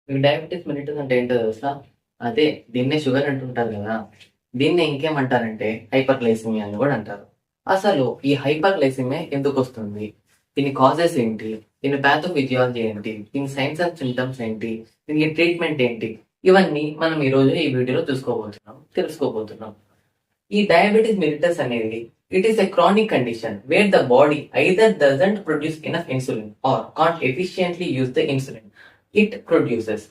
మీకు diabetes mellitus అంటే ఏంటో తెలుసా? అదే దీన్నే షుగర్ అంటుంటారు కదా! దీన్నే ఇంకేమంటారంటే హైపర్ గ్లైసెమియా అని కూడా అంటారు. అసలు ఈ హైపర్ గ్లైసెమియా ఎందుకొస్తుంది? దీని కాజెస్ ఏంటి? దీని పాథోఫిజియాలజీ ఏంటి? దీని సైన్స్ అండ్ సింప్టమ్స్ ఏంటి? దీనికి ట్రీట్మెంట్ ఏంటి? ఇవన్నీ మనం ఈరోజు ఈ వీడియోలో తెలుసుకోబోతున్నాం. ఈ డయాబెటిస్ మెలిటస్ అనేది it is a chronic condition where the body either doesn't produce enough insulin or can't efficiently use the insulin it produces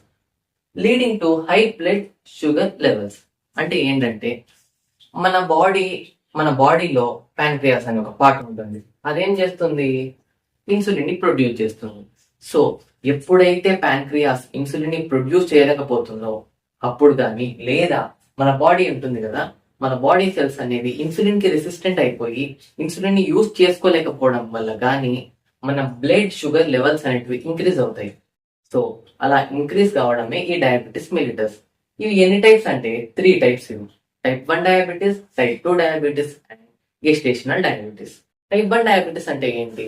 leading to high blood sugar levels. అంటే ఏంటంటే మన బాడీ మన బాడీలో ప్యాంక్రియాస్ అనే ఒక part ఉంటుంది. అదేం చేస్తుంది? ఇన్సులిన్ ని ప్రొడ్యూస్ చేస్తుంది. సో ఎప్పుడైతే ప్యాంక్రియాస్ ఇన్సులిన్ ని ప్రొడ్యూస్ చేయలేకపోతుందో అప్పుడు కానీ, లేదా మన బాడీ ఉంటుంది కదా, మన బాడీ సెల్స్ అనేవి ఇన్సులిన్ కి రెసిస్టెంట్ అయిపోయి ఇన్సులిన్ ని యూజ్ చేసుకోలేకపోవడం వల్ల కానీ మన బ్లడ్ షుగర్ లెవెల్స్ అనేటివి ఇంక్రీజ్ అవుతాయి. సో అలా ఇంక్రీజ్ కావడమే ఈ డయాబెటిస్ మెలిటస్. ఇవి ఎన్ని టైప్స్ అంటే 3 టైప్స్. ఇవి type 1 diabetes, type 2 diabetes and gestational diabetes. Type 1 diabetes అంటే ఏంటి?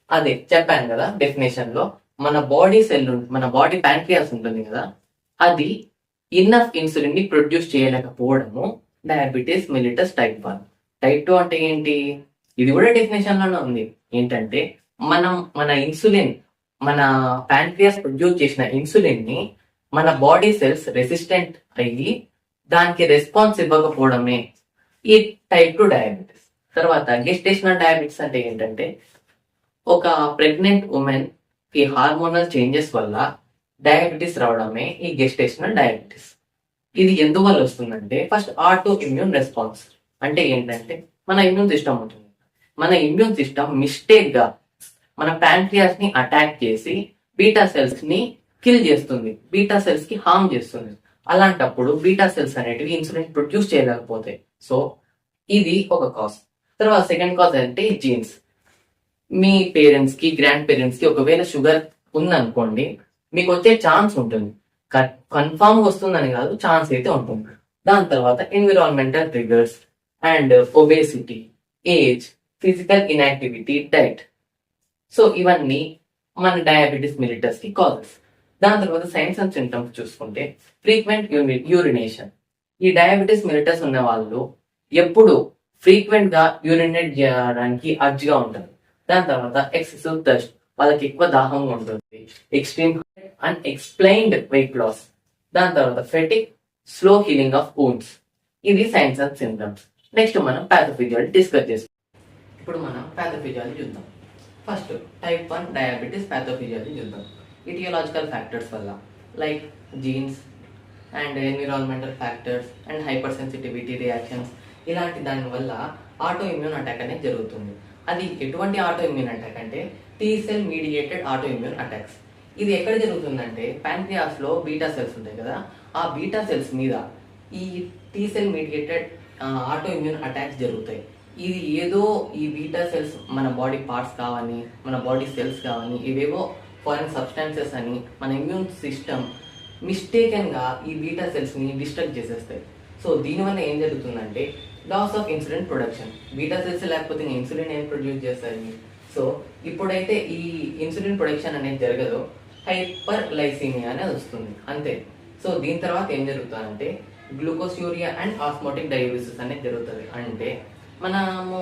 అదే చెప్పాను కదా డెఫినేషన్ లో, మన బాడీ ప్యాంక్రియాస్ ఉంటుంది కదా, అది ఇన్నఫ్ ఇన్సులిన్ ని ప్రొడ్యూస్ చేయలేకపోవడము డయాబెటిస్ మెలిటస్ టైప్ 1. టైప్ 2 అంటే ఏంటి? ఇది కూడా డెఫినేషన్ లోనే ఉంది. ఏంటంటే మన ఇన్సులిన్, మన ప్యాంక్రియాస్ ప్రొడ్యూస్ చేసిన ఇన్సులిన్ ని మన బాడీ సెల్స్ రెసిస్టెంట్ అయ్యి దానికి రెస్పాన్స్ ఇవ్వకపోవడమే ఈ టైప్ 2 డయాబెటిస్. తర్వాత గెస్టేషనల్ డయాబెటిస్ అంటే ఏంటంటే ఒక ప్రెగ్నెంట్ ఉమెన్ కి హార్మోనల్ చేంజెస్ వల్ల డయాబెటిస్ రావడమే ఈ గెస్టేషనల్ డయాబెటిస్. ఇది ఎందువల్ల వస్తుందంటే ఫస్ట్ ఆటో ఇమ్యూన్ రెస్పాన్స్. అంటే ఏంటంటే మన ఇమ్యూన్ సిస్టమ్ ఉంటుంది. మన ఇమ్యూన్ సిస్టమ్ మిస్టేక్ గా మన ప్యాంక్రియాస్ ని అటాక్ చేసి బీటా సెల్స్ ని కిల్ చేస్తుంది, బీటా సెల్స్ కి హార్మ్ చేస్తుంది. అలాంటప్పుడు బీటా సెల్స్ అనేటివి ఇన్సులిన్ ప్రొడ్యూస్ చేయలేకపోతాయి. సో ఇది ఒక కాజ్. తర్వాత సెకండ్ కాజ్ అంటే జీన్స్. మీ పేరెంట్స్ కి, గ్రాండ్ పేరెంట్స్ కి ఒకవేళ షుగర్ ఉందనుకోండి, మీకు వచ్చే ఛాన్స్ ఉంటుంది. కన్ఫామ్ వస్తుందని కాదు, ఛాన్స్ అయితే ఉంటుంది. దాని తర్వాత environmental triggers and obesity, age, physical inactivity, diet. So ఇవన్నీ మన డయాబెటిస్ మెలిటస్ కి కాజెస్. దాని తర్వాత సైన్స్ అండ్ సింప్టమ్స్ చూసుకుంటే ఫ్రీక్వెంట్ యూరినేషన్. ఈ డయాబెటిస్ మెలిటస్ ఉన్న వాళ్ళు ఎప్పుడు ఫ్రీక్వెంట్ గా యూరినేట్ చేయడానికి అర్జీగా ఉంటుంది. దాని తర్వాత ఎక్సెసివ్ థర్స్ట్, వాళ్ళకి ఎక్కువ దాహంగా ఉంటుంది. Extreme unexplained weight loss. దాని తర్వాత fatigue, slow healing of wounds. ఇది సైన్స్ అండ్ సింప్టమ్స్. నెక్స్ట్ మనం పాథోఫిజియాలజీ డిస్కస్ చేస్తాం. ఇప్పుడు మనం పాథోఫిజియాలజీ చూద్దాం. ఫస్ట్ టైప్ 1 డయాబెటిస్ పాథోఫిజియాలజీ చూద్దాం. ఇటియోలాజికల్ ఫ్యాక్టర్స్ వల్ల like jeans and environmental factors and hyper sensitivity reactions, ఇలాంటి దాని వల్ల ఆటో ఇమ్యూన్ అటాక్ అనేది జరుగుతుంది. అది ఎటువంటి ఆటో ఇమ్యూన్ అటాక్ అంటే T cell mediated auto immune attacks. ఇది ఎక్కడ జరుగుతుందంటే ప్యాంక్రియాస్ లో బీటా సెల్స్ ఉంటాయి కదా, ఆ బీటా సెల్స్ మీద ఈ T cell mediated auto immune attacks జరుగుతాయి. ఇది ఏదో ఈ బీటా సెల్స్ మన బాడీ పార్ట్స్ కావని, మన బాడీ సెల్స్ కావని, ఇవేవో ఫారెన్ సబ్స్టాన్సెస్ అని మన ఇమ్యూన్ సిస్టమ్ మిస్టేకెన్ గా ఈ బీటా సెల్స్ ని డిస్ట్రక్ట్ చేసేస్తాయి. సో దీనివల్ల ఏం జరుగుతుందంటే loss of insulin production. Beta cells లేకపోతే ఇన్సులిన్ ఏం ప్రొడ్యూస్ చేస్తాయి? సో ఇప్పుడైతే ఈ ఇన్సులిన్ ప్రొడక్షన్ అనేది జరగదో హైపర్ గ్లైసీమియా అనేది వస్తుంది అంతే. సో దీని తర్వాత ఏం జరుగుతుందంటే గ్లూకోస్యూరియా అండ్ ఆస్మోటిక్ డయాబెటిస్ అనేది జరుగుతుంది. అంటే మనము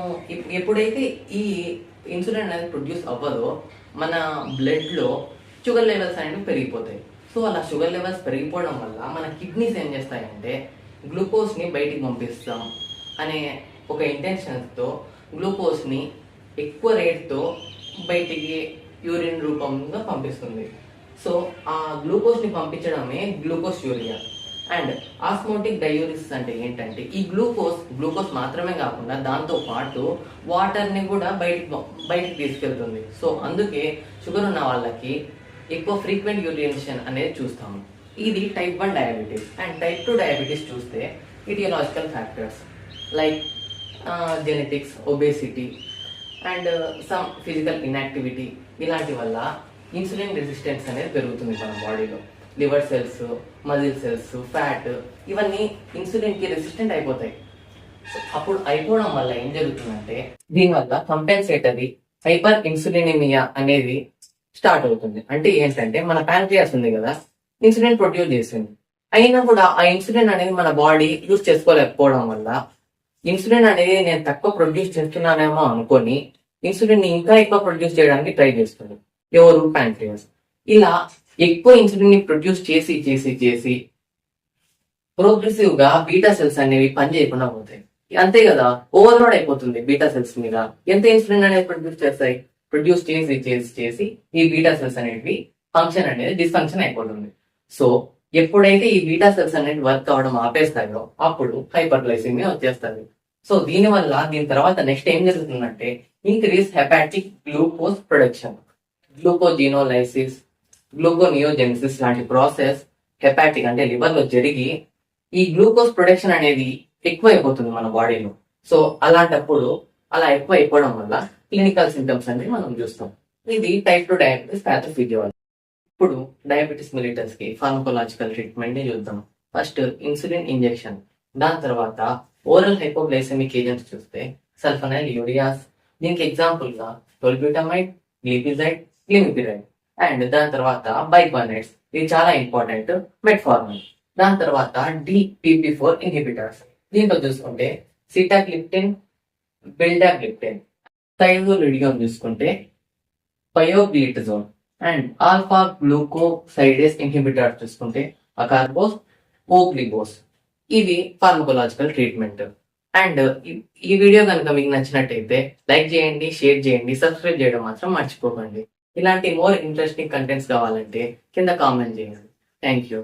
ఎప్పుడైతే ఈ ఇన్సులిన్ అనేది ప్రొడ్యూస్ అవ్వదో మన బ్లడ్ లో షుగర్ లెవెల్స్ అనేవి పెరిగిపోతాయి. సో అలా షుగర్ లెవెల్స్ పెరిగిపోవడం వల్ల మన కిడ్నీస్ ఏం చేస్తాయంటే గ్లూకోజ్ ని బయటికి పంపిస్తాం అనే ఒక ఇంటెన్షన్తో గ్లూకోజ్ ని ఎక్కువ రేట్తో బయటికి యూరిన్ రూపంగా పంపిస్తుంది. సో ఆ గ్లూకోజ్ ని పంపించడమే గ్లూకోస్యూరియా. అండ్ ఆస్మోటిక్ డయూరిసిస్ అంటే ఏంటంటే ఈ గ్లూకోజ్ మాత్రమే కాకుండా దాంతో పాటు వాటర్ ని కూడా బయటికి తీసుకెళ్తుంది. సో అందుకే షుగర్ ఉన్న వాళ్ళకి ఎక్కువ ఫ్రీక్వెంట్ యూరినేషన్ అనేది చూస్తాము. ఇది type 1 diabetes. And type 2 diabetes చూస్తే aetiological factors like genetics, obesity and some physical inactivity, ఇలాంటి వల్ల ఇన్సులిన్ రెసిస్టెన్స్ అనేది పెరుగుతుంది మన బాడీలో. Liver cells, muscle cells, fat, ఇవన్నీ ఇన్సులిన్ కి రెసిస్టెంట్ అయిపోతాయి. అప్పుడు అయిపోవడం వల్ల ఏం జరుగుతుందంటే దీనివల్ల కంపెన్సేటరీ హైపర్ ఇన్సులినిమియా అనేది స్టార్ట్ అవుతుంది. అంటే ఏంటంటే మన ప్యాంక్రియాస్ ఉంది కదా, ఇన్సులిన్ ప్రొడ్యూస్ చేసింది. అయినా కూడా ఆ ఇన్సులిన్ అనేది మన బాడీ యూజ్ చేసుకోలేకపోవడం వల్ల ఇన్సులిన్ అనేది నేను తక్కువ ప్రొడ్యూస్ చేస్తున్నానేమో అనుకొని ఇన్సులిన్ ని ఇంకా ఎక్కువ ప్రొడ్యూస్ చేయడానికి ట్రై చేస్తుంది. ఎవరు? ప్యాంక్రియాస్. ఇలా ఎక్కువ ఇన్సులిన్ ని ప్రొడ్యూస్ చేసి చేసి చేసి ప్రోగ్రెసివ్ గా బీటా సెల్స్ అనేవి పనిచేయకుండా పోతాయి. అంతే కదా, ఓవర్లోడ్ అయిపోతుంది బీటా సెల్స్ మీద. ఎంత ఇన్సులిన్ అనేది ప్రొడ్యూస్ చేస్తాయి? ప్రొడ్యూస్ చేసి చేసి చేసి ఈ బీటా సెల్స్ అనేవి ఫంక్షన్ అనేది డిస్ఫంక్షన్ అయిపోతుంది. సో ఎప్పుడైతే ఈ బీటా సెల్స్ అనేది వర్క్ అవడం ఆపేస్తాయో అప్పుడు హైపర్గ్లైసిమియా వచ్చేస్తుంది. సో దీని తర్వాత నెక్స్ట్ ఏం జరుగుతుందంటే increase hepatic glucose production. Glycogenolysis, gluconeogenesis లాంటి ప్రాసెస్ హెపాటిక్ అంటే లివర్ లో జరిగి ఈ గ్లూకోజ్ ప్రొడక్షన్ అనేది ఎక్కువ అయిపోతుంది మన బాడీలో. సో అలాంటప్పుడు అలా ఎక్కువ అయిపోవడం వల్ల క్లినికల్ సింటమ్స్ అనేవి మనం చూస్తాం. ఇది టైప్ 2 డయాబెటీస్ పాథోఫిజియాలజీ. ఇప్పుడు డయాబెటీస్ మిలిటస్ కి ఫార్మకోలాజికల్ ట్రీట్మెంట్ ని చూద్దాం. ఫస్ట్ ఇన్సులిన్ ఇంజెక్షన్, దాని తర్వాత ఓరల్ హైపోగ్లైసెమిక్ ఏజెంట్స్ చూస్తే సల్ఫనైల్ యూరియాస్, దీనికి ఎగ్జాంపుల్ గా టోల్బ్యూటమైడ్, గ్లిపిజైడ్, గ్లిమిపిరైడ్. అండ్ దాని తర్వాత బైకానేట్స్, ఇది చాలా ఇంపార్టెంట్, మెట్ఫార్మిన్. దాని తర్వాత DPP4 ఇన్హిబిటర్స్, దీంట్లో చూసుకుంటే సిటాగ్లిప్టిన్, బిల్డాగ్లిప్టిన్. థైజోలిడియోన్ చూసుకుంటే పయోగ్లిటజోన్. అండ్ ఆల్ఫా గ్లూకోసైడేస్ ఇన్హిబిటర్ చూసుకుంటే అకార్బోస్, ఓగ్లిగోస్. ఇవి ఫార్మకోలాజికల్ ట్రీట్మెంట్. అండ్ ఈ వీడియో కనుక మీకు నచ్చినట్టయితే లైక్ చేయండి, షేర్ చేయండి, సబ్స్క్రైబ్ చేయడం మాత్రం మర్చిపోకండి. ఇలాంటి మోర్ ఇంట్రెస్టింగ్ కంటెంట్స్ కావాలంటే కింద కామెంట్ చేయండి. Thank you.